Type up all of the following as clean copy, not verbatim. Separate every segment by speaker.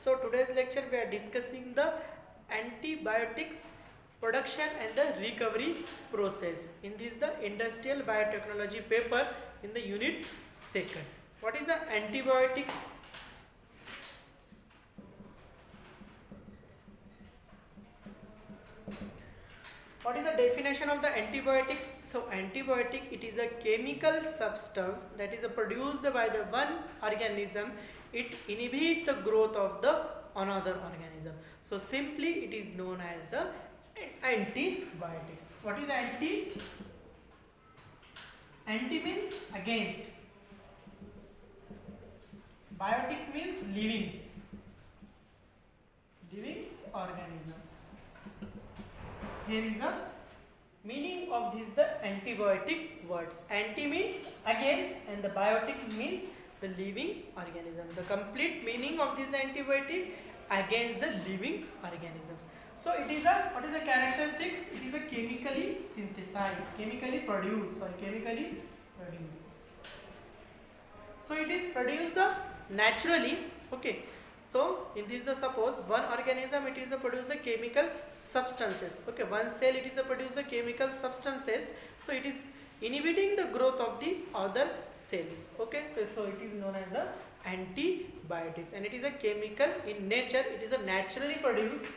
Speaker 1: So today's lecture we are discussing the antibiotics production and the recovery process. In this the industrial biotechnology paper in the unit second. What is the antibiotics? What is the definition of the antibiotics? So antibiotic, it is a chemical substance that is produced by the one organism. It inhibits the growth of the another organism. So simply it is known as a antibiotics. What is anti? Anti means against. Biotics means livings. Livings organisms. Here is a meaning of this the antibiotic words. Anti means against and the biotic means the living organism. The complete meaning of this antibiotic against the living organisms. So it is a, what is the characteristics? It is a chemically synthesized, chemically produced. So it is produced the naturally. Okay. So in this the suppose one organism it is a produce the chemical substances. Okay, one cell it is a produce the chemical substances. So it is inhibiting the growth of the other cells. Okay, so it is known as a antibiotics and it is a chemical in nature. It is a naturally produced.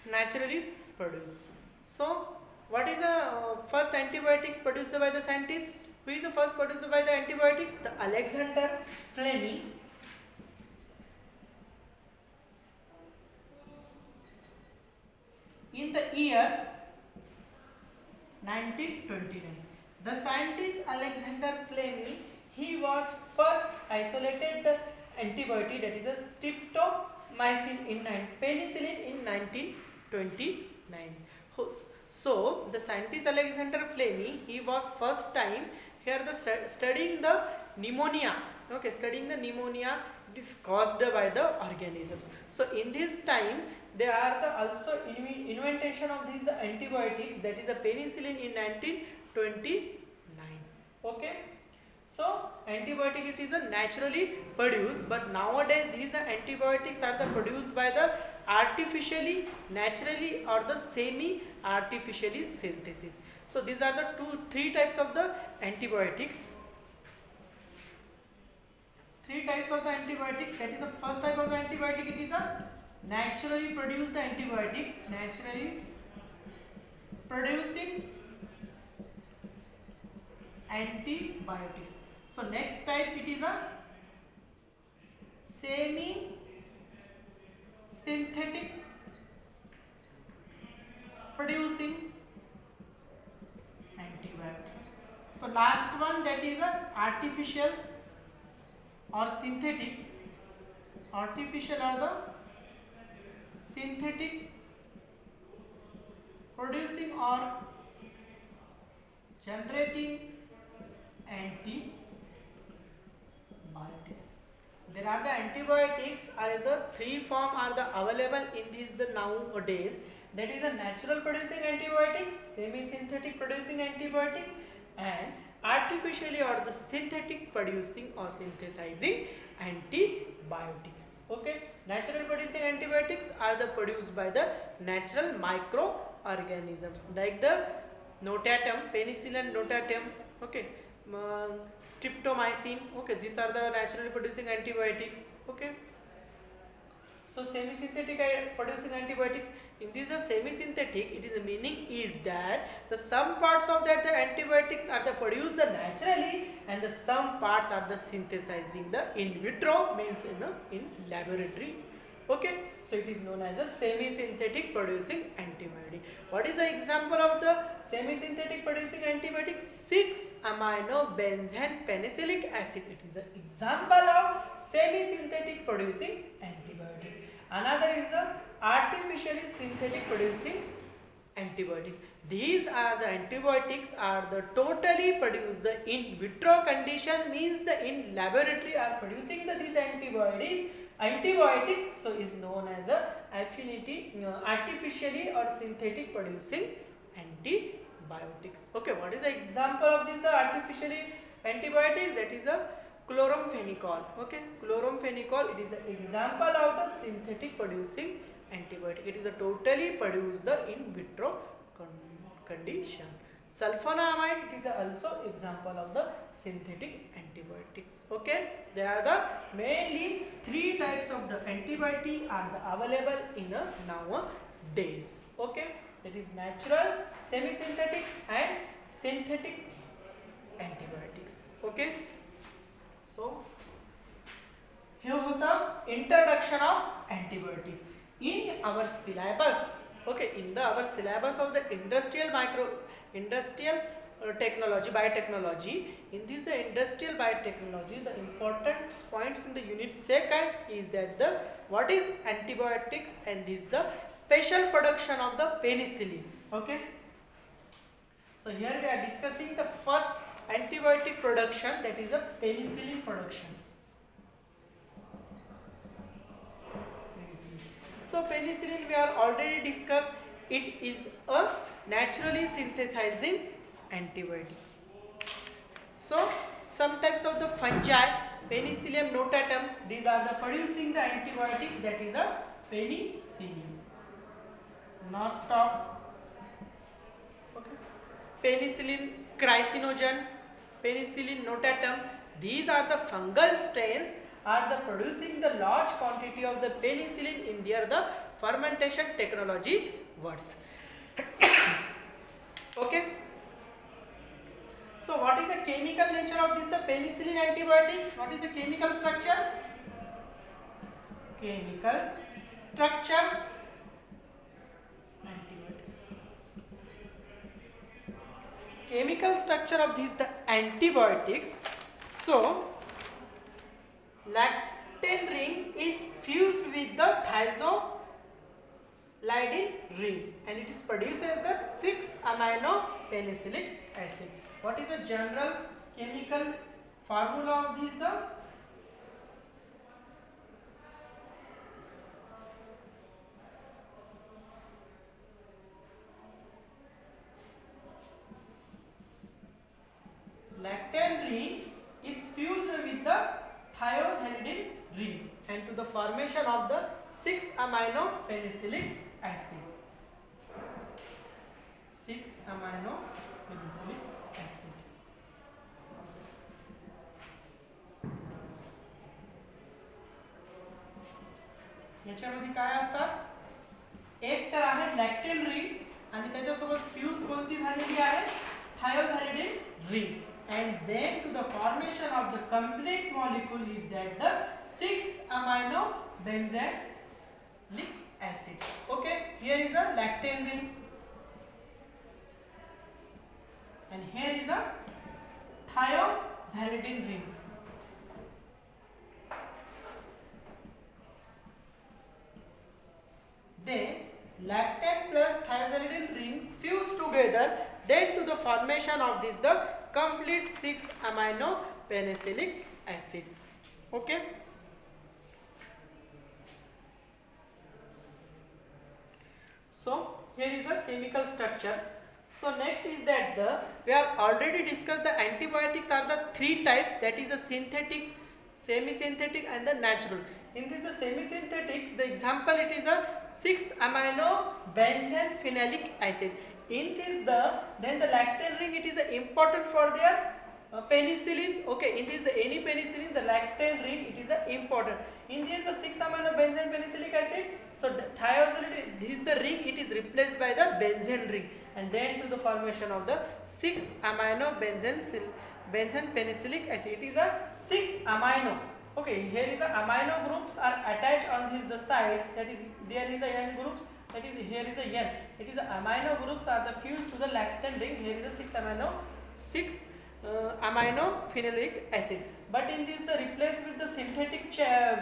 Speaker 1: Naturally produced. So what is the first antibiotics produced by the scientist? Who is the first produced by the antibiotics? The Alexander Fleming. In the year 1929. The scientist Alexander Fleming, he was first isolated the antibiotic that is a streptomycin in penicillin in 1929. So the scientist Alexander Fleming, he was first time here the studying the pneumonia. Okay, studying the pneumonia it is caused by the organisms. So in this time there are the also invention of these the antibiotics that is a penicillin in 1929. Okay. So antibiotic it is a naturally produced, but nowadays these antibiotics are the produced by the artificially, naturally or the semi-artificially synthesis. So these are the three types of the antibiotics. Three types of the antibiotic. That is the first type of the antibiotic. It is a naturally produced the antibiotic. Naturally producing antibiotics. So next type it is a semi-synthetic producing antibiotics. So last one that is a artificial or synthetic. Artificial or the synthetic producing or generating antibiotics. There are the antibiotics are the three form are the available in these the nowadays. That is a natural producing antibiotics, semi-synthetic producing antibiotics, and artificially or the synthetic producing or synthesizing antibiotics. Okay, natural producing antibiotics are the produced by the natural microorganisms like the notatum, penicillin notatum. Okay, streptomycin. Okay, these are the naturally producing antibiotics. Okay. So semi-synthetic producing antibiotics. In this the semi-synthetic, it is the meaning is that the some parts of that the antibiotics are the produced the naturally and the some parts are the synthesizing the in vitro means in laboratory. Okay, so it is known as a semi-synthetic producing antibiotic. What is the example of the semi-synthetic producing antibiotic? 6-amino-benzene penicillic acid. It is an example of semi-synthetic producing antibiotics. Another is the artificially synthetic producing antibiotics. These are the antibiotics are the totally produced the in vitro condition means the in laboratory are producing these antibiotics. Antibiotic so is known as a affinity artificially or synthetic producing antibiotics. biotics. Okay, what is the example of this the artificially antibiotics? That is a chloramphenicol. Okay, chloramphenicol, it is an example of the synthetic producing antibiotic. It is a totally produced the in vitro condition. Sulfonamide, it is also example of the synthetic antibiotics. Okay, there are the mainly three types of the antibiotic are the available in a nowadays. Okay, that is natural, semi-synthetic and synthetic antibiotics. Okay, so here होता introduction of antibiotics in our syllabus. Okay, in the our syllabus of the industrial technology, biotechnology. In this the industrial biotechnology, the important points in the unit second is that the what is antibiotics and this the special production of the penicillin. Okay, so here we are discussing the first antibiotic production, that is a penicillin production. So penicillin we are already discussed, it is a naturally synthesizing antibiotic. So some types of the fungi, Penicillium notatums, these are the producing the antibiotics, that is a penicillin. Nostoc, okay. Penicillin carcinogen, Penicillium notatum, these are the fungal strains are the producing the large quantity of the penicillin in their the fermentation technology words. Okay, so what is the chemical nature of this the penicillin antibiotics? What is the chemical structure? Chemical structure chemical structure of these the antibiotics. So lactate ring is fused with the thiazolidine ring and it is produced as the 6-amino penicillic acid. What is the general chemical formula of this the? Lactate ring is fused with the thiazolidine ring and to the formation of the 6-amino penicillic acid. 6-amino penicillic acid. याच्यामध्ये काय असतात? एक तर आहे लॅक्टेन ring आणि त्याच्यासोबत fuse कोणती झालेली आहे? thiazolidine ring. And then to the formation of the complete molecule is that the 6-amino benzoic acid. Okay, here is a lactate ring and here is a thiazolidine ring. Then lactate plus thiazolidine ring fuse together, then to the formation of this the complete 6-amino penicillic acid. Okay, so here is a chemical structure. So next is that we are already discussed the antibiotics are the three types, that is a synthetic, semi-synthetic and the natural. In this the semi-synthetics, the example it is a 6-amino benzene phenolic acid. In this then the lactate ring, it is important for their penicillin. Okay, in this the any penicillin, the lactate ring it is important. In this the 6-amino benzene penicillic acid, so thiazolidine, this is the ring, it is replaced by the benzene ring and then to the formation of the 6-amino benzene penicillic acid. It is a 6-amino. Okay, here is a amino groups are attached on this the sides, that is there is a N groups, that is here is a N. It is a amino groups are the fused to the lactate ring. Here is a 6-amino phenolic acid. But in this the replaced with the synthetic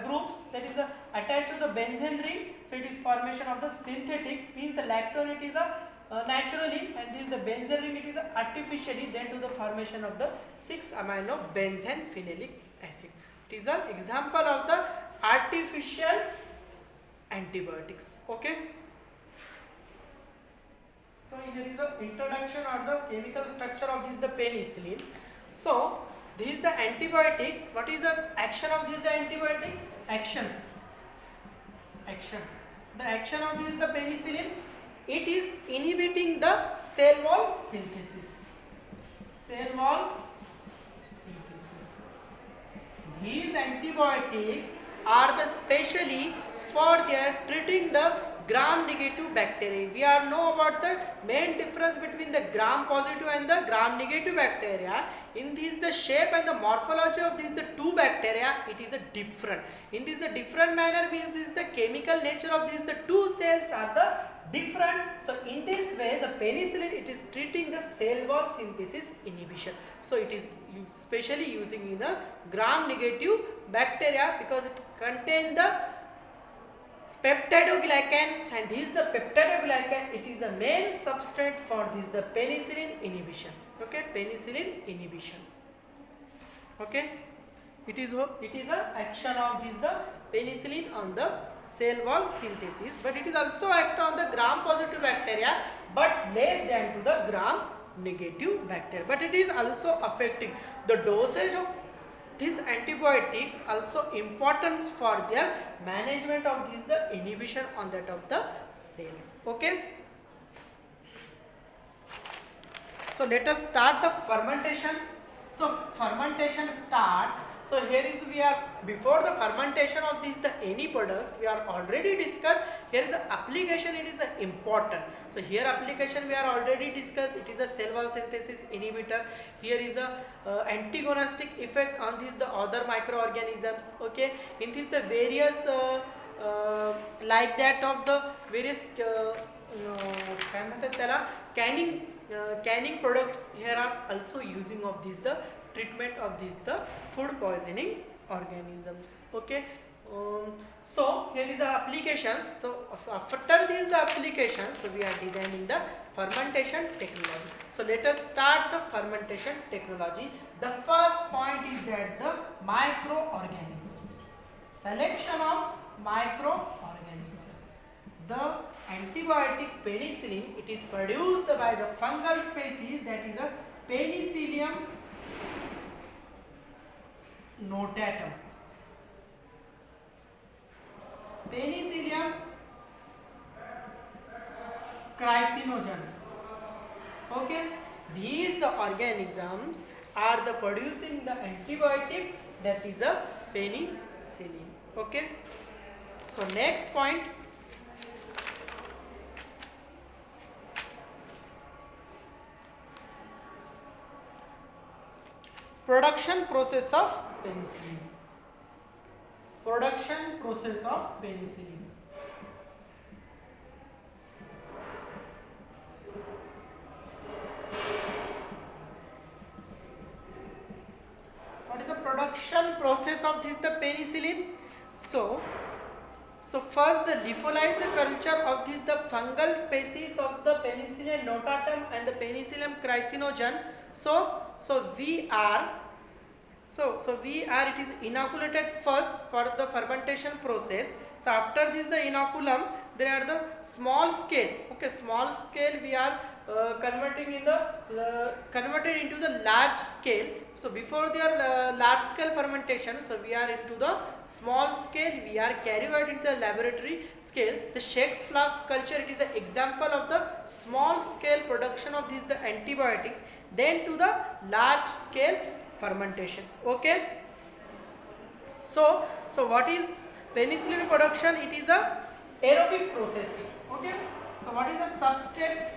Speaker 1: groups, that is attached to the benzene ring. So it is formation of the synthetic, means the lactone it is a naturally and this the benzene ring it is artificially, then to the formation of the 6-amino benzene phenolic acid. It is an example of the artificial antibiotics. Okay, So here is the introduction or the chemical structure of this the penicillin. So this is the antibiotics. What is the action of these antibiotics? Actions. Action. The action of this the penicillin. It is inhibiting the cell wall synthesis. Cell wall synthesis. These antibiotics are the specially for their treating the gram-negative bacteria. We are know about the main difference between the gram-positive and the gram-negative bacteria. In this, the shape and the morphology of these the two bacteria, it is a different. In this, the different manner means this the chemical nature of these the two cells are the different. So in this way, the penicillin it is treating the cell wall synthesis inhibition. So it is specially using in a gram-negative bacteria because it contain the peptidoglycan, and this is the peptidoglycan, it is the main substrate for this the penicillin inhibition. Okay, penicillin inhibition. Okay, it is a action of this the penicillin on the cell wall synthesis, but it is also act on the gram positive bacteria but less than to the gram negative bacteria, but it is also affecting the dosage of these antibiotics also importance for their management of this the inhibition on that of the cells. Okay, so let us start the fermentation. So fermentation start. So here is we are before the fermentation of these the any products we are already discussed. Here is the application, it is important. So here application we are already discussed. It is a cell wall synthesis inhibitor. Here is a antagonistic effect on these the other microorganisms. Okay, in this the various like that of the various canning products here are also using of this the treatment of these the food poisoning organisms. Okay, so here is the applications. So after these the applications, so we are designing the fermentation technology. So let us start the fermentation technology. The first point is that the microorganisms, selection of microorganisms. The antibiotic penicillin, it is produced by the fungal species, that is a Penicillium notatum. Penicillium carcinogen. Okay, these the organisms are the producing the antibiotic, that is a penicillin. Okay, so next point, production process of penicillin. Production process of penicillin. What is the production process of this the penicillin? So first the lyophilized culture of this the fungal species of the Penicillium notatum and the Penicillium carcinogen. It is inoculated first for the fermentation process. So after this the inoculum, there are the small scale. Okay, small scale we are converted into the large scale. So before their large scale fermentation, so we are into the small scale, we are carried out into the laboratory scale. The Shakes flask culture, it is an example of the small scale production of these the antibiotics, then to the large scale fermentation. Okay, so what is penicillin production? It is a aerobic process. Okay, so what is the substrate